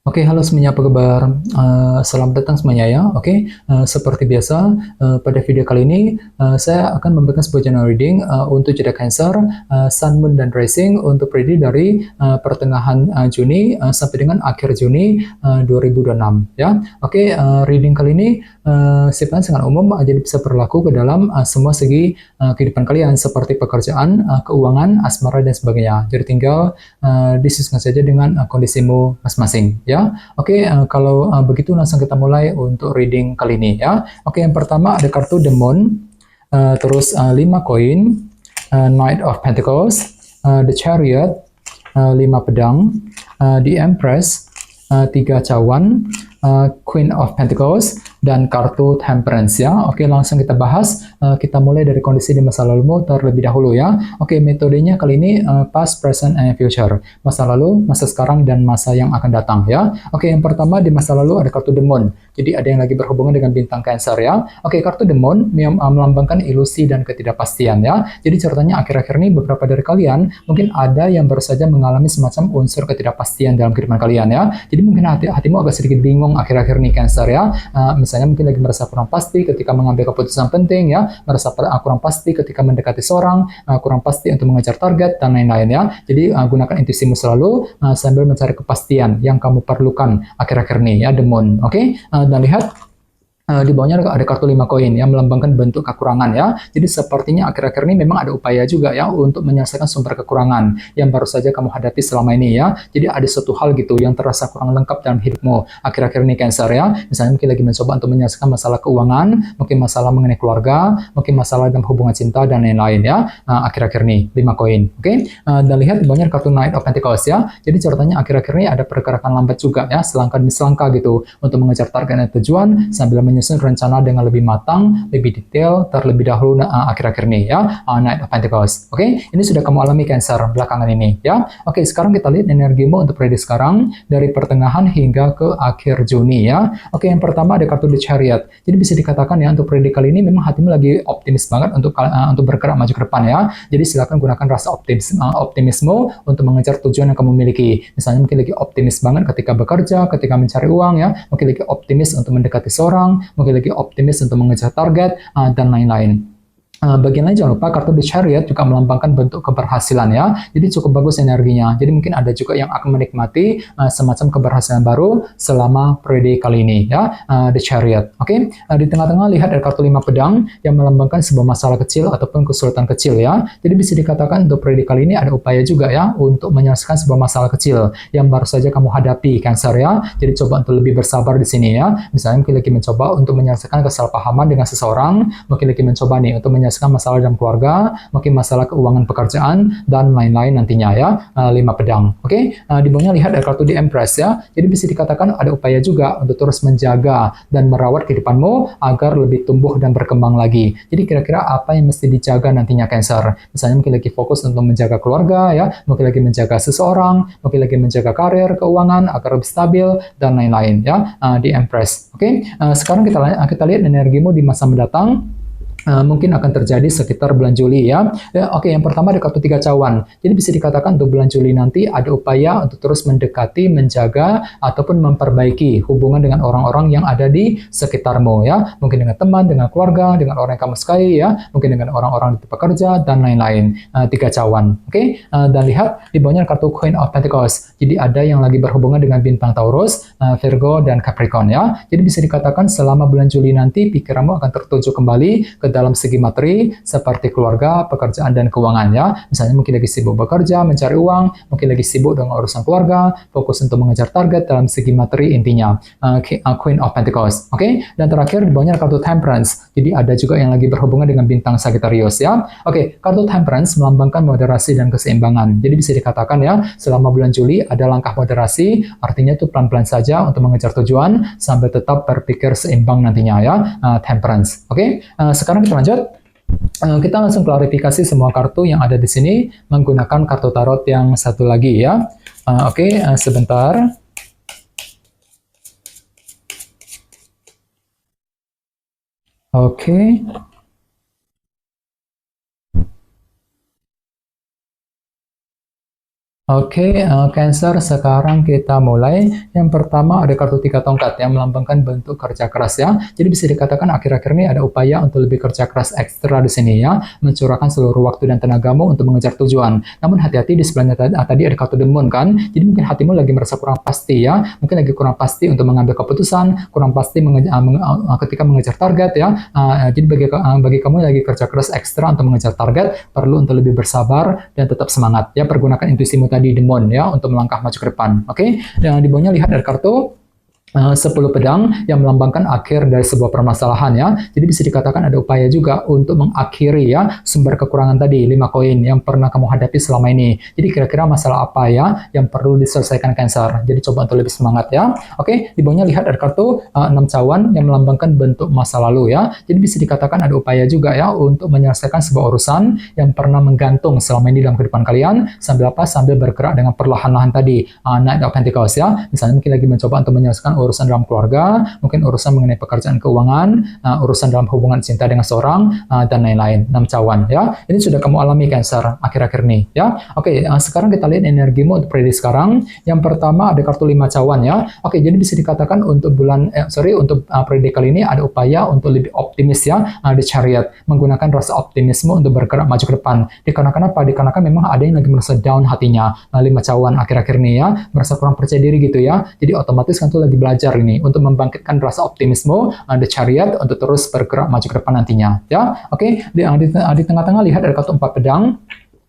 Oke, halo semuanya, apa kabar? Selamat datang semuanya ya. Oke, seperti biasa, pada video kali ini saya akan memberikan sebuah general reading untuk zodiac Cancer, Sun, Moon, dan Rising untuk periode dari pertengahan Juni sampai dengan akhir Juni 2026 ya. Oke, reading kali ini sifatnya sangat umum, jadi bisa berlaku ke dalam semua segi kehidupan kalian seperti pekerjaan, keuangan, asmara, dan sebagainya. Jadi tinggal disesuaikan saja dengan kondisimu masing-masing ya. Oke, kalau begitu langsung kita mulai untuk reading kali ini ya. Oke, yang pertama ada kartu The Moon, terus 5 koin, Knight of Pentacles, The Chariot, 5 pedang, The Empress, 3 cawan, Queen of Pentacles, dan kartu Temperance ya. Oke, langsung kita bahas. Kita mulai dari kondisi di masa lalumu terlebih dahulu ya. Oke, metodenya kali ini past, present, and future. Masa lalu, masa sekarang, dan masa yang akan datang ya. Oke, yang pertama di masa lalu ada kartu The Moon. Jadi ada yang lagi berhubungan dengan bintang Cancer ya. Oke, kartu The Moon melambangkan ilusi dan ketidakpastian ya. Jadi ceritanya akhir-akhir ini beberapa dari kalian mungkin ada yang baru saja mengalami semacam unsur ketidakpastian dalam kehidupan kalian ya. Jadi mungkin hatimu agak sedikit bingung akhir-akhir ini Cancer ya. Misalnya mungkin lagi merasa kurang pasti ketika mengambil keputusan penting ya, merasa kurang pasti ketika mendekati seorang, kurang pasti untuk mengejar target dan lain-lain ya. Jadi gunakan intuisimu selalu sambil mencari kepastian yang kamu perlukan akhir-akhir ini ya, The Moon. Oke, dan lihat di bawahnya ada kartu 5 koin yang melambangkan bentuk kekurangan ya. Jadi sepertinya akhir-akhir ini memang ada upaya juga ya untuk menyelesaikan sumber kekurangan yang baru saja kamu hadapi selama ini ya. Jadi ada suatu hal gitu yang terasa kurang lengkap dalam hidupmu akhir-akhir ini Cancer ya. Misalnya mungkin lagi mencoba untuk menyelesaikan masalah keuangan, mungkin masalah mengenai keluarga, mungkin masalah dalam hubungan cinta dan lain-lain ya. Akhir-akhir ini 5 koin. Oke. Dan lihat di bawahnya kartu Knight of Pentacles ya. Jadi ceritanya akhir-akhir ini ada pergerakan lambat juga ya, selangkah demi selangkah gitu untuk mengejar target dan tujuan sambil menyusun rencana dengan lebih matang, lebih detail terlebih dahulu akhir-akhir ini ya, Knight of Pentacles. Oke, ini sudah kamu alami Cancer belakangan ini ya. Oke, sekarang kita lihat energimu untuk periode sekarang dari pertengahan hingga ke akhir Juni ya. Oke, yang pertama ada kartu The Chariot. Jadi bisa dikatakan ya untuk periode kali ini memang hatimu lagi optimis banget untuk bergerak maju ke depan ya. Jadi silakan gunakan rasa optimisme untuk mengejar tujuan yang kamu miliki. Misalnya mungkin lagi optimis banget ketika bekerja, ketika mencari uang ya, mungkin lagi optimis untuk mendekati seorang, mungkin lagi optimis untuk mengejar target, dan lain-lain. Bagian lain jangan lupa kartu The Chariot juga melambangkan bentuk keberhasilan ya. Jadi cukup bagus energinya. Jadi mungkin ada juga yang akan menikmati semacam keberhasilan baru selama periode kali ini ya. The Chariot. Oke. Di tengah-tengah lihat ada kartu 5 pedang yang melambangkan sebuah masalah kecil ataupun kesulitan kecil ya. Jadi bisa dikatakan untuk periode kali ini ada upaya juga ya untuk menyelesaikan sebuah masalah kecil yang baru saja kamu hadapi Cancer ya. Jadi coba untuk lebih bersabar di sini ya. Misalnya mungkin lagi mencoba untuk menyelesaikan kesalahpahaman dengan seseorang, mungkin lagi mencoba nih untuk menyelesaikan masalah dalam keluarga, mungkin masalah keuangan pekerjaan, dan lain-lain nantinya ya, 5 pedang. Oke, di bawahnya lihat ada kartu The Empress ya, jadi bisa dikatakan ada upaya juga untuk terus menjaga dan merawat kehidupanmu agar lebih tumbuh dan berkembang lagi. Jadi kira-kira apa yang mesti dijaga nantinya Cancer? Misalnya mungkin lagi fokus untuk menjaga keluarga ya, mungkin lagi menjaga seseorang, mungkin lagi menjaga karir, keuangan agar lebih stabil, dan lain-lain ya, The Empress. Oke, sekarang kita lihat energimu di masa mendatang. Mungkin akan terjadi sekitar bulan Juli ya. Oke, yang pertama ada kartu 3 cawan. Jadi bisa dikatakan untuk bulan Juli nanti ada upaya untuk terus mendekati, menjaga, ataupun memperbaiki hubungan dengan orang-orang yang ada di sekitarmu ya. Mungkin dengan teman, dengan keluarga, dengan orang yang kamu sukai ya. Mungkin dengan orang-orang di tempat kerja, dan lain-lain. 3 cawan. Oke, dan lihat di bawahnya kartu Queen of Pentacles. Jadi ada yang lagi berhubungan dengan bintang Taurus, Virgo, dan Capricorn ya. Jadi bisa dikatakan selama bulan Juli nanti pikiranmu akan tertuju kembali ke dalam segi materi seperti keluarga, pekerjaan, dan keuangan ya. Misalnya mungkin lagi sibuk bekerja, mencari uang, mungkin lagi sibuk dengan urusan keluarga, fokus untuk mengejar target dalam segi materi intinya. Queen of Pentacles. Oke, dan terakhir di bawahnya kartu Temperance. Jadi ada juga yang lagi berhubungan dengan bintang Sagittarius ya. Oke, kartu Temperance melambangkan moderasi dan keseimbangan. Jadi bisa dikatakan ya, selama bulan Juli ada langkah moderasi, artinya itu pelan-pelan saja untuk mengejar tujuan sambil tetap berpikir seimbang nantinya ya. Temperance. Oke, sekarang kita lanjut. Kita langsung klarifikasi semua kartu yang ada di sini menggunakan kartu tarot yang satu lagi ya. Oke, sebentar. Oke. Oke, Cancer, sekarang kita mulai. Yang pertama ada kartu 3 tongkat yang melambangkan bentuk kerja keras ya. Jadi bisa dikatakan akhir-akhir ini ada upaya untuk lebih kerja keras ekstra di sini ya, mencurahkan seluruh waktu dan tenagamu untuk mengejar tujuan. Namun hati-hati di sebelahnya tadi ada kartu The Moon kan. Jadi mungkin hatimu lagi merasa kurang pasti ya, mungkin lagi kurang pasti untuk mengambil keputusan, kurang pasti ketika mengejar target ya. Jadi bagi kamu yang lagi kerja keras ekstra untuk mengejar target, perlu untuk lebih bersabar dan tetap semangat ya. Pergunakan intuisimu tadi demon ya untuk melangkah maju ke depan. Oke, dan di bawahnya lihat ada kartu 10 pedang yang melambangkan akhir dari sebuah permasalahan ya. Jadi bisa dikatakan ada upaya juga untuk mengakhiri ya sumber kekurangan tadi 5 koin yang pernah kamu hadapi selama ini. Jadi kira-kira masalah apa ya yang perlu diselesaikan Cancer. Jadi coba untuk lebih semangat ya. Oke, di bawahnya lihat ada kartu 6 cawan yang melambangkan bentuk masa lalu ya. Jadi bisa dikatakan ada upaya juga ya untuk menyelesaikan sebuah urusan yang pernah menggantung selama ini dalam kehidupan kalian. Sambil apa? Sambil bergerak dengan perlahan-lahan tadi. Knight of Pentacles ya. Misalnya mungkin lagi mencoba untuk menyelesaikan urusan dalam keluarga, mungkin urusan mengenai pekerjaan keuangan, urusan dalam hubungan cinta dengan seorang, dan lain-lain. 6 cawan ya. Ini sudah kamu alami Cancer akhir-akhir ini ya. Oke, sekarang kita lihat energimu untuk prediksi sekarang. Yang pertama ada kartu 5 cawan ya. Oke, jadi bisa dikatakan untuk untuk prediksi kali ini ada upaya untuk lebih optimis ya. The Chariot menggunakan rasa optimisme untuk bergerak maju ke depan. Dikarenakan apa? Dikarenakan memang ada yang lagi merasa down hatinya. 5 cawan akhir-akhir ini ya, merasa kurang percaya diri gitu ya. Jadi otomatis kan tuh lagi belajar ini untuk membangkitkan rasa optimisme The Chariot untuk terus bergerak maju ke depan nantinya ya. Oke, di tengah-tengah lihat ada kartu 4 pedang.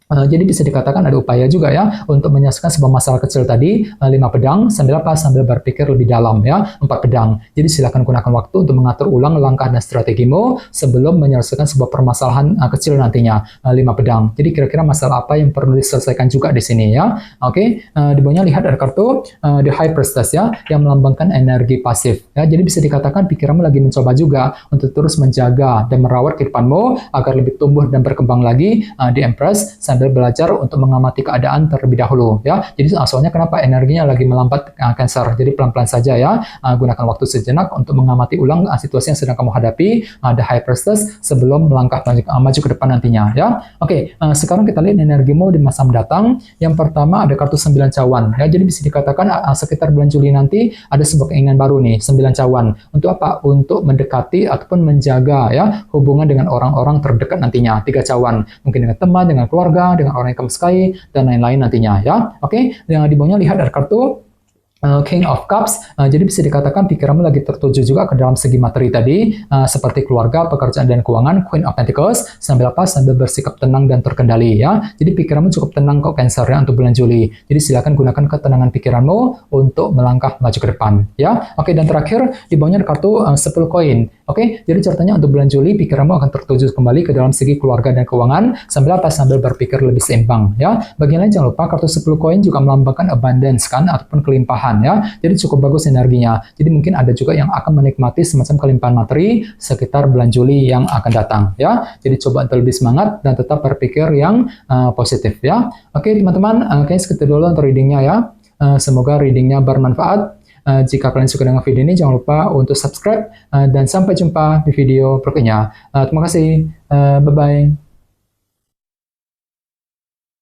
Jadi bisa dikatakan ada upaya juga ya untuk menyelesaikan sebuah masalah kecil tadi. 5 pedang sambil apa? Sambil berpikir lebih dalam ya. 4 pedang. Jadi silakan gunakan waktu untuk mengatur ulang langkah dan strategimu sebelum menyelesaikan sebuah permasalahan kecil nantinya. 5 pedang. Jadi kira-kira masalah apa yang perlu diselesaikan juga di sini ya. Oke, di bawahnya lihat ada kartu The High Priestess ya yang melambangkan energi pasif ya. Jadi bisa dikatakan pikiranmu lagi mencoba juga untuk terus menjaga dan merawat kehidupanmu agar lebih tumbuh dan berkembang lagi. Di Empress sambil belajar untuk mengamati keadaan terlebih dahulu ya. Jadi soalnya kenapa energinya lagi melambat Cancer. Jadi pelan-pelan saja ya. Gunakan waktu sejenak untuk mengamati ulang situasi yang sedang kamu hadapi The High Priestess sebelum melangkah maju ke depan nantinya ya. Oke, sekarang kita lihat energimu di masa mendatang. Yang pertama ada kartu 9 cawan ya. Jadi bisa dikatakan sekitar bulan Juli nanti ada sebuah keinginan baru nih, 9 cawan. Untuk apa? Untuk mendekati ataupun menjaga ya hubungan dengan orang-orang terdekat nantinya. 3 cawan. Mungkin dengan teman, dengan keluarga, dengan orang yang kamu sukai, dan lain-lain nantinya ya. Oke, yang di bawahnya lihat ada kartu King of Cups. Jadi bisa dikatakan pikiranmu lagi tertuju juga ke dalam segi materi tadi, seperti keluarga, pekerjaan, dan keuangan. Queen of Pentacles, sambil apa? Sambil bersikap tenang dan terkendali ya. Jadi pikiranmu cukup tenang kok Cancer ya untuk bulan Juli. Jadi silakan gunakan ketenangan pikiranmu untuk melangkah maju ke depan ya. Oke, dan terakhir di bawahnya ada kartu 10 koin. Oke, jadi ceritanya untuk bulan Juli pikiranmu akan tertuju kembali ke dalam segi keluarga dan keuangan, sambil apa? Sambil berpikir lebih seimbang ya. Bagian lain jangan lupa kartu 10 koin juga melambangkan abundance kan, ataupun kelimpahan ya. Jadi cukup bagus energinya. Jadi mungkin ada juga yang akan menikmati semacam kelimpahan materi sekitar bulan Juli yang akan datang ya. Jadi coba untuk lebih semangat dan tetap berpikir yang positif ya. Oke teman-teman, kayaknya segitu dulu untuk readingnya ya. Semoga readingnya bermanfaat. Jika kalian suka dengan video ini, jangan lupa untuk subscribe dan sampai jumpa di video berikutnya. Terima kasih. Bye-bye.